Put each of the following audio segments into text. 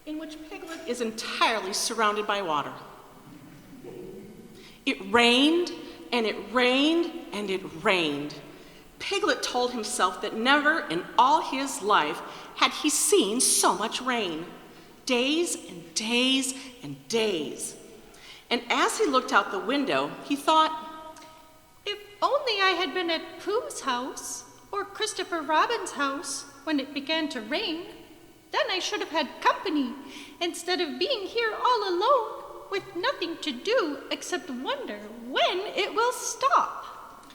in which Piglet is entirely surrounded by water. It rained, and it rained, and it rained. Piglet told himself that never in all his life had he seen so much rain. Days and days and days. And as he looked out the window, he thought, if only I had been at Pooh's house or Christopher Robin's house when it began to rain, then I should have had company instead of being here all alone with nothing to do except wonder when it will stop.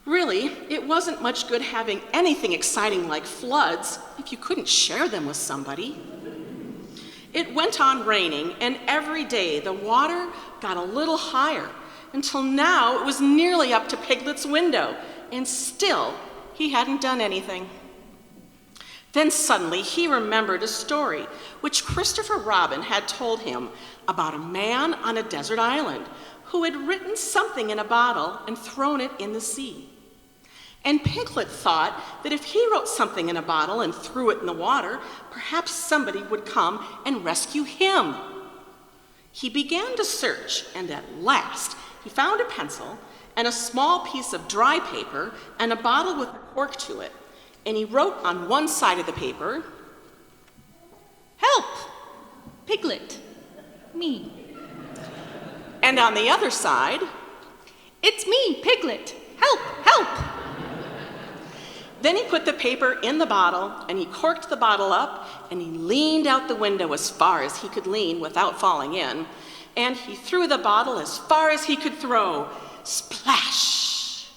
Really, it wasn't much good having anything exciting like floods if you couldn't share them with somebody. It went on raining, and every day the water got a little higher until now it was nearly up to Piglet's window, and still he hadn't done anything. Then suddenly he remembered a story which Christopher Robin had told him about a man on a desert island who had written something in a bottle and thrown it in the sea. And Piglet thought that if he wrote something in a bottle and threw it in the water, perhaps somebody would come and rescue him. He began to search, and at last he found a pencil and a small piece of dry paper and a bottle with a cork to it. And he wrote on one side of the paper, "Help! Piglet, me." And on the other side, "It's me, Piglet. Help, help." Then he put the paper in the bottle, and he corked the bottle up, and he leaned out the window as far as he could lean without falling in, and he threw the bottle as far as he could throw. Splash!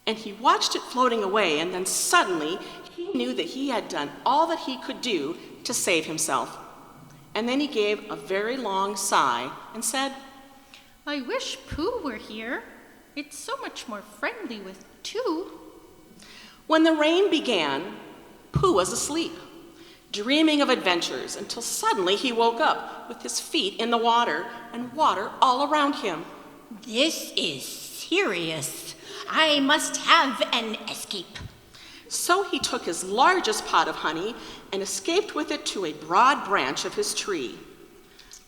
And he watched it floating away, and then suddenly he knew that he had done all that he could do to save himself. And then he gave a very long sigh and said, I wish Pooh were here. It's so much more friendly with two. When the rain began, Pooh was asleep, dreaming of adventures, until suddenly he woke up with his feet in the water and water all around him. This is serious. I must have an escape. So he took his largest pot of honey and escaped with it to a broad branch of his tree.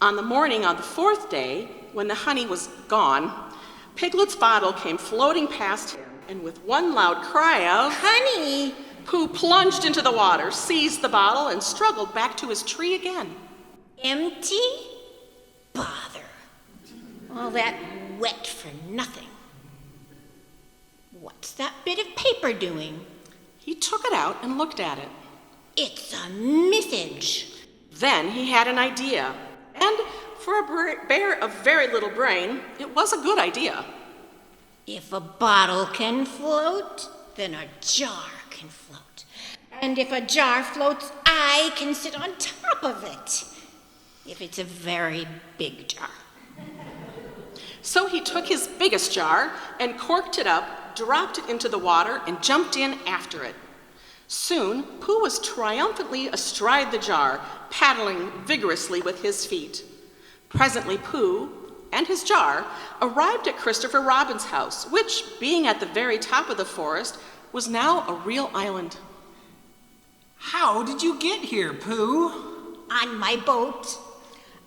On the morning of the fourth day, when the honey was gone, Piglet's bottle came floating past him, and with one loud cry of Honey! Pooh plunged into the water, seized the bottle, and struggled back to his tree again. Empty? Bother. All that wet for nothing. What's that bit of paper doing? He took it out and looked at it. It's a message. Then he had an idea, and for a bear of very little brain, it was a good idea. If a bottle can float, then a jar can float. And if a jar floats, I can sit on top of it. If it's a very big jar. So he took his biggest jar and corked it up, dropped it into the water, and jumped in after it. Soon, Pooh was triumphantly astride the jar, paddling vigorously with his feet. Presently, Pooh and his jar arrived at Christopher Robin's house, which, being at the very top of the forest, was now a real island. How did you get here, Pooh? On my boat.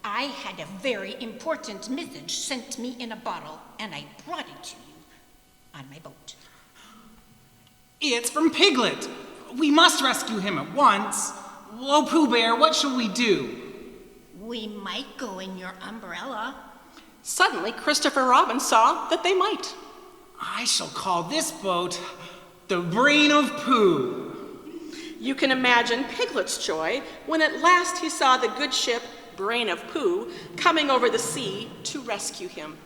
I had a very important message sent me in a bottle, and I brought it to you on my boat. It's from Piglet. We must rescue him at once. Oh, Pooh Bear, what shall we do? We might go in your umbrella. Suddenly, Christopher Robin saw that they might. I shall call this boat the Brain of Pooh. You can imagine Piglet's joy when at last he saw the good ship, Brain of Pooh, coming over the sea to rescue him.